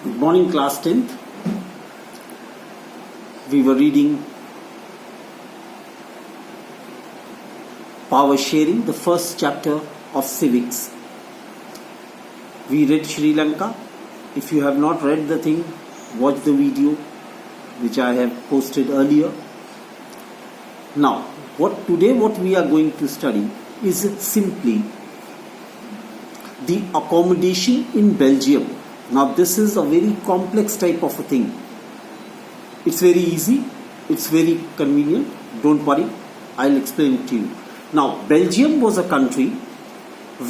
Good morning, class 10th. We were reading Power Sharing, the first chapter of Civics. We read Sri Lanka. If you have not read the thing, watch the video which I have posted earlier. Now, what we are going to study is simply the accommodation in Belgium. Now, this is a very complex type of a thing. It's very easy. It's very convenient. Don't worry. I'll explain it to you. Now, Belgium was a country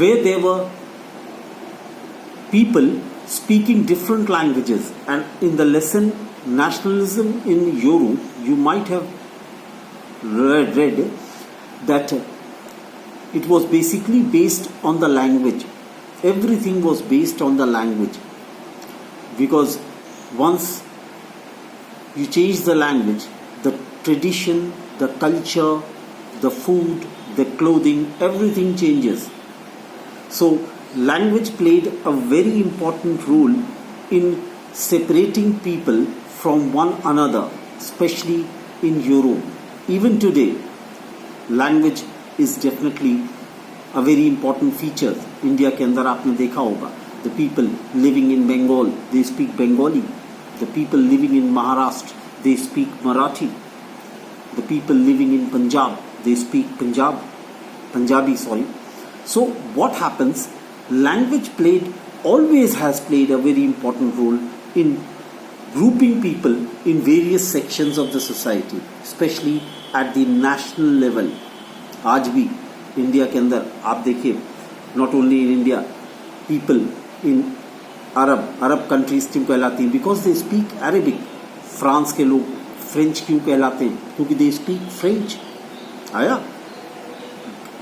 where there were people speaking different languages. And in the lesson Nationalism in Europe, you might have read that it was basically based on the language. Everything was based on the language. Because once you change the language, the tradition, the culture, the food, the clothing, everything changes. So language played a very important role in separating people from one another, especially in Europe. Even today, language is definitely a very important feature. India के अंदर आपने देखा होगा. The people living in Bengal, they speak Bengali. The people living in Maharashtra, they speak Marathi. The people living in Punjab, they speak Punjabi. So what happens? Language always has played a very important role in grouping people in various sections of the society, especially at the national level. आज भी India के अंदर आप देखिए, not only in India, people in Arab countries क्यों कहलाती हैं? Because they speak Arabic. France के लोग फ्रेंच क्यों कहलाते हैं? क्योंकि दे स्पीक फ्रेंच. आया.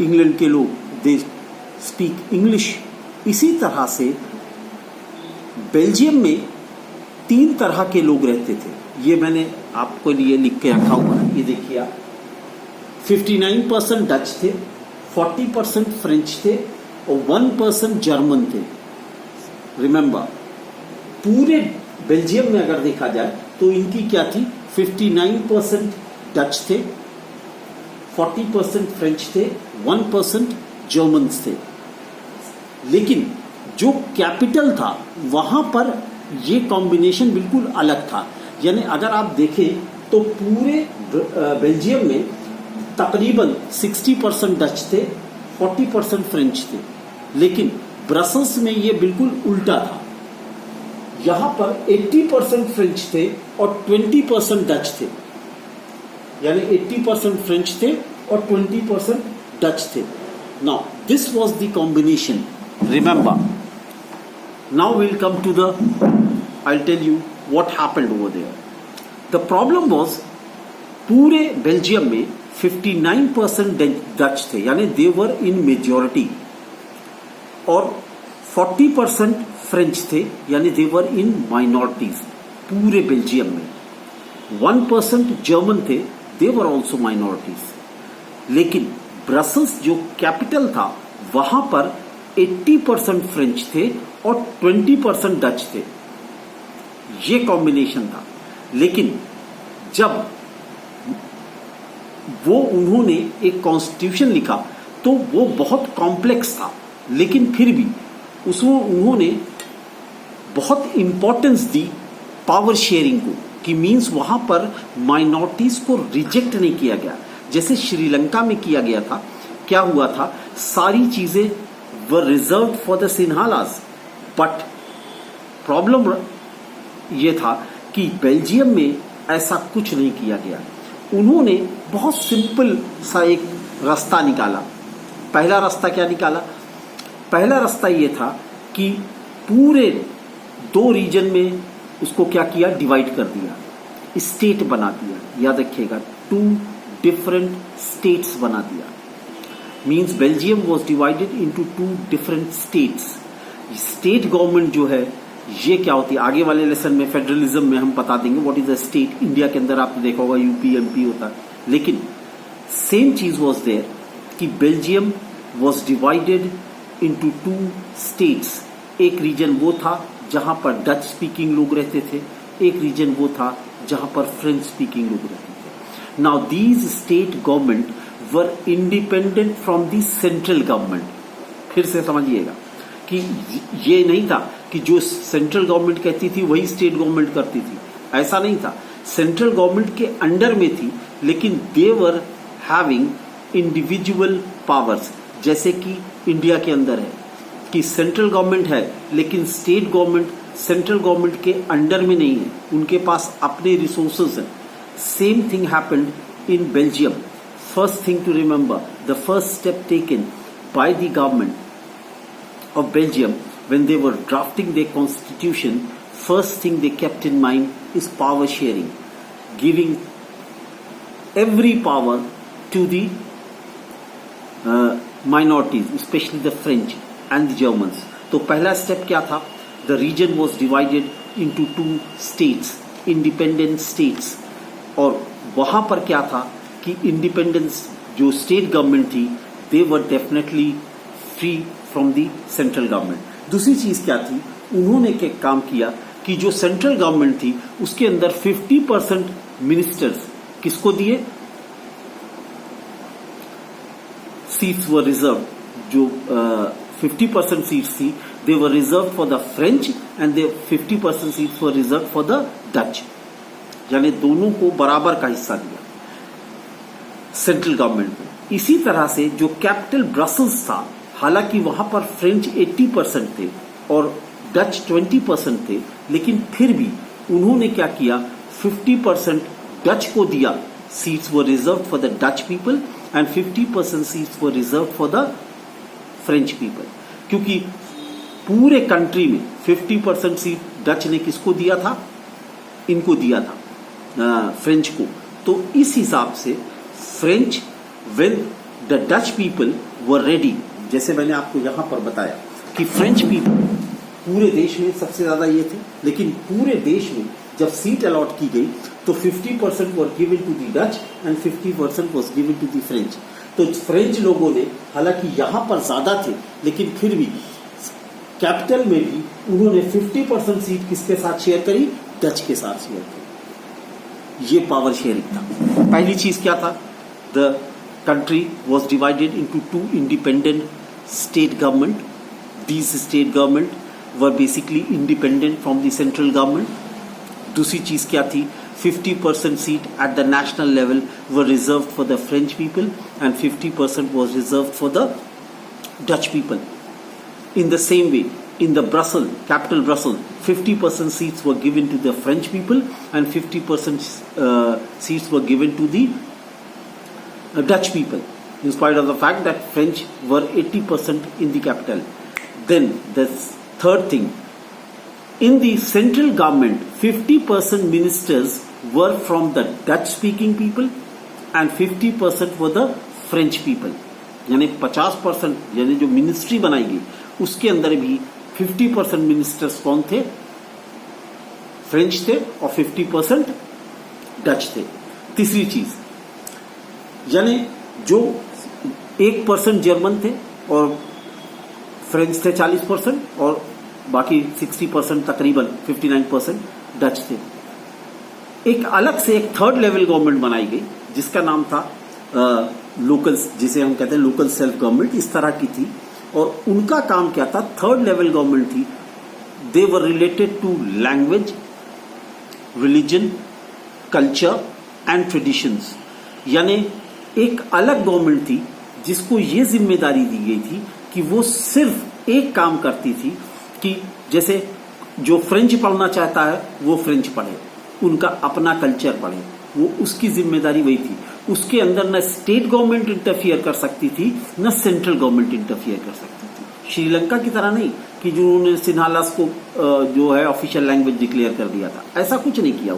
इंग्लैंड के लोग दे स्पीक इंग्लिश. इसी तरह से बेल्जियम में 3 तरह के लोग रहते थे. ये मैंने आपको लिए लिख के रखा हुआ है. ये देखिए आप, 59% डच थे, 40% फ्रेंच थे और 1% जर्मन थे. रिमेंबर, पूरे बेल्जियम में अगर देखा जाए तो इनकी क्या थी? 59% डच थे, 40% फ्रेंच थे, 1% जर्मन्स थे. लेकिन जो कैपिटल था वहां पर ये कॉम्बिनेशन बिल्कुल अलग था. यानी अगर आप देखें तो पूरे बेल्जियम में तकरीबन 60% डच थे, 40% फ्रेंच थे. लेकिन ब्रसल्स में ये बिल्कुल उल्टा था. यहां पर 80% फ्रेंच थे और 20% डच थे. यानी 80% फ्रेंच थे और 20% डच थे. Now this was the combination. Remember, now will come to the, I tell you what happened over there. The problem was, पूरे बेल्जियम में 59% डच थे, यानी दे वर इन मेजॉरिटी, और 40% फ्रेंच थे, यानी दे वर इन माइनॉरिटीज पूरे बेल्जियम में. 1% जर्मन थे, दे वर ऑल्सो माइनॉरिटीज. लेकिन ब्रसल्स जो कैपिटल था वहां पर 80% फ्रेंच थे और 20% डच थे. ये कॉम्बिनेशन था. लेकिन जब वो उन्होंने एक कॉन्स्टिट्यूशन लिखा तो वो बहुत कॉम्प्लेक्स था. लेकिन फिर भी उसमें उन्होंने बहुत इंपॉर्टेंस दी पावर शेयरिंग को, कि मींस वहां पर माइनॉरिटीज को रिजेक्ट नहीं किया गया जैसे श्रीलंका में किया गया था. क्या हुआ था? सारी चीजें were reserve for the Sinhalas. But problem ये था कि बेल्जियम में ऐसा कुछ नहीं किया गया. उन्होंने बहुत सिंपल सा एक रास्ता निकाला. पहला रास्ता क्या निकाला? पहला रास्ता ये था कि पूरे 2 रीजन में उसको क्या किया? डिवाइड कर दिया, स्टेट बना दिया. याद रखिएगा, 2 डिफरेंट स्टेट्स बना दिया. Means Belgium was divided into 2 different states. State government जो है ये क्या होती है? आगे वाले लेसन में फेडरलिज्म में हम बता देंगे what is a state. India के अंदर आपने देखा होगा यूपी एमपी होता है. लेकिन सेम चीज वाज देयर कि Belgium was divided into 2 states. एक रीजन वो था जहां पर डच स्पीकिंग लोग रहते थे, एक रीजन वो था जहां पर फ्रेंच स्पीकिंग लोग रहते थे। Now these state government were independent from the central government. फिर से समझिएगा कि ये नहीं था कि जो सेंट्रल गवर्नमेंट कहती थी वही स्टेट गवर्नमेंट करती थी, ऐसा नहीं था। सेंट्रल गवर्नमेंट के अंडर में थी, लेकिन दे वर हैविंग इंडिविजुअल पावर्स। जैसे कि इंडिया के अंदर है कि सेंट्रल गवर्नमेंट है, लेकिन स्टेट गवर्नमेंट सेंट्रल गवर्नमेंट के अंडर में नहीं है, उनके पास अपने रिसोर्सेज हैं। Same thing happened in Belgium. First thing to remember, the first step taken by the government of Belgium when they were drafting their constitution, first thing they kept in mind is power sharing, giving every power to the minorities, especially the French and the Germans. तो पहला step क्या था? The region was divided into two states, independent states, और वहां पर क्या था कि इंडिपेंडेंस जो स्टेट गवर्नमेंट थी, they were definitely free from the central government. दूसरी चीज क्या थी, उन्होंने क्या काम किया कि जो सेंट्रल गवर्नमेंट थी उसके अंदर 50% मिनिस्टर्स किसको दिए? Seats were reserve. जो 50% सीट्स थी, they were reserve for the French and they 50% seats were reserve for the Dutch. यानी दोनों को बराबर का हिस्सा दिया सेंट्रल गवर्नमेंट को। इसी तरह से जो कैपिटल ब्रसल्स था, हालांकि वहां पर फ्रेंच 80% थे और डच 20% थे, लेकिन फिर भी उन्होंने क्या किया, 50% डच को दिया, seats were reserve for the Dutch people and 50% seats were reserve for the French people. क्योंकि पूरे कंट्री में 50% सीट डच ने किसको दिया था? इनको दिया था, फ्रेंच को। तो इस हिसाब से French, when the Dutch people were ready, जैसे मैंने आपको यहां पर बताया कि फ्रेंच पीपल पूरे देश में सबसे ज्यादा ये थे, लेकिन पूरे देश में जब सीट अलॉट की गई तो 50% were given to the Dutch and 50% was given to the French. तो फ्रेंच लोगों ने, हालांकि यहां पर ज्यादा थे, लेकिन फिर भी कैपिटल में भी उन्होंने 50% सीट किसके साथ शेयर करी? डच के साथ शेयर करी। ये पावर शेयरिंग था। पहली चीज क्या था? The country was divided into two independent state government. These state government were basically independent from the central government. दूसरी चीज क्या थी? 50% seat at the national level were reserved for the French people and 50% was reserved for the Dutch people. In the same way, in the Brussels, capital Brussels, 50% seats were given to the French people and 50% seats were given to the Dutch people, in spite of the fact that French were 80% in the capital. Then the third thing, in the central government, 50% ministers were from the Dutch-speaking people and 50% were the French people. यानी 50%, यानी जो ministry बनाई गई उसके अंदर भी 50% ministers कौन थे? फ्रेंच थे और 50% डच थे। तीसरी चीज, यानी जो 1% जर्मन थे और फ्रेंच थे 40% और बाकी 60% तकरीबन 59% डच थे। एक अलग से एक थर्ड लेवल गवर्नमेंट बनाई गई जिसका नाम था लोकल, जिसे हम कहते हैं लोकल सेल्फ गवर्नमेंट, इस तरह की थी। और उनका काम क्या था? थर्ड लेवल गवर्नमेंट थी। They were related to language, religion, culture and traditions. यानी एक अलग गवर्नमेंट थी जिसको ये जिम्मेदारी दी गई थी कि वो सिर्फ एक काम करती थी कि जैसे जो फ्रेंच पढ़ना चाहता है वो फ्रेंच पढ़े, उनका अपना कल्चर पढ़े, वो उसकी जिम्मेदारी वही थी। उसके अंदर न स्टेट गवर्नमेंट इंटरफियर कर सकती थी, न सेंट्रल गवर्नमेंट इंटरफियर कर सकती थी। श्रीलंका की तरह नहीं कि जो उन्होंने सिन्हालास को जो है ऑफिशियल लैंग्वेज डिक्लेयर कर दिया था, ऐसा कुछ नहीं किया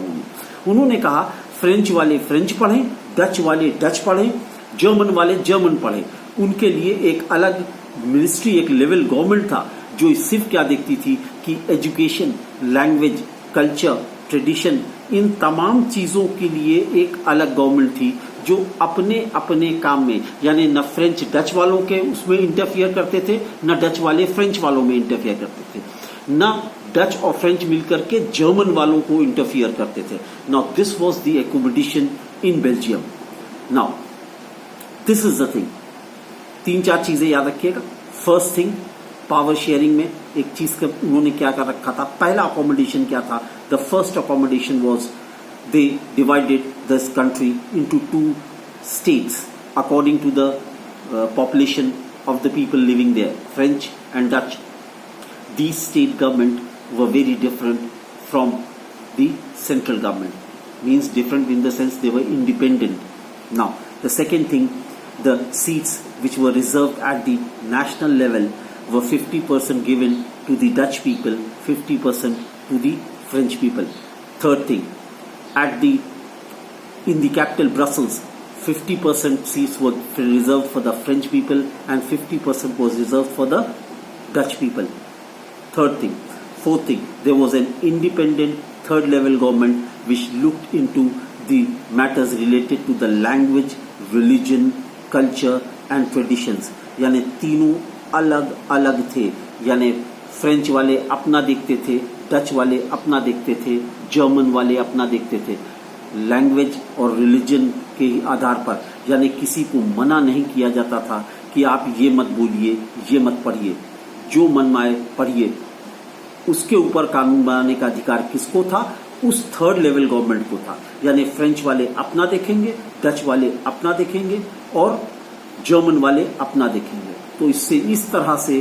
उन्होंने कहा फ्रेंच वाले फ्रेंच पढ़ें, डच वाले डच पढ़ें, जर्मन वाले जर्मन पढ़ें। उनके लिए एक अलग मिनिस्ट्री, एक लेवल गवर्नमेंट था जो सिर्फ क्या देखती थी कि एजुकेशन, लैंग्वेज, कल्चर, ट्रेडिशन, इन तमाम चीजों के लिए एक अलग गवर्नमेंट थी जो अपने अपने काम में, यानी न फ्रेंच डच वालों के उसमें इंटरफियर करते थे, न डच वाले फ्रेंच वालों में इंटरफियर करते थे, न डच और फ्रेंच मिलकर के जर्मन वालों को इंटरफियर करते थे. Now this was the accommodation in Belgium. Now this is the thing. 3-4 चीजें याद रखिएगा. फर्स्ट थिंग, पावर शेयरिंग में एक चीज का उन्होंने क्या कर रखा था. पहला अकोमोडेशन क्या था? The first accommodation was they divided this country into 2 states according to the population of the people living there, French and Dutch. These state government were very different from the central government. Means different in the sense they were independent. Now, the second thing, the seats which were reserved at the national level were 50% given to the Dutch people, 50% to the French people. Third thing, in the capital Brussels, 50% seats were reserved for the French people and 50% was reserved for the Dutch people. Third thing. Fourth thing, there was an independent third level government which looked into the matters related to the language, religion, culture and traditions. यानी तीनों अलग अलग थे. यानी French वाले अपना देखते थे, डच वाले अपना देखते थे, जर्मन वाले अपना देखते थे. लैंग्वेज और रिलीजन के आधार पर, यानी किसी को मना नहीं किया जाता था कि आप ये मत बोलिए, ये मत पढ़िए, जो मन में आए पढ़िए. उसके ऊपर कानून बनाने का अधिकार किसको था? उस थर्ड लेवल गवर्नमेंट को था. यानी फ्रेंच वाले अपना देखेंगे, डच वाले अपना देखेंगे और जर्मन वाले अपना देखेंगे. तो इससे इस तरह से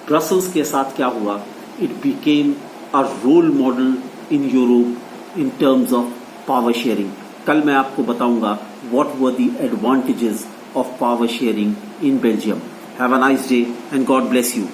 ब्रसल्स के साथ क्या हुआ? It became a role model in Europe in terms of power sharing. कल मैं आपको बताऊंगा what were the advantages of power sharing in Belgium. Have a nice day and God bless you.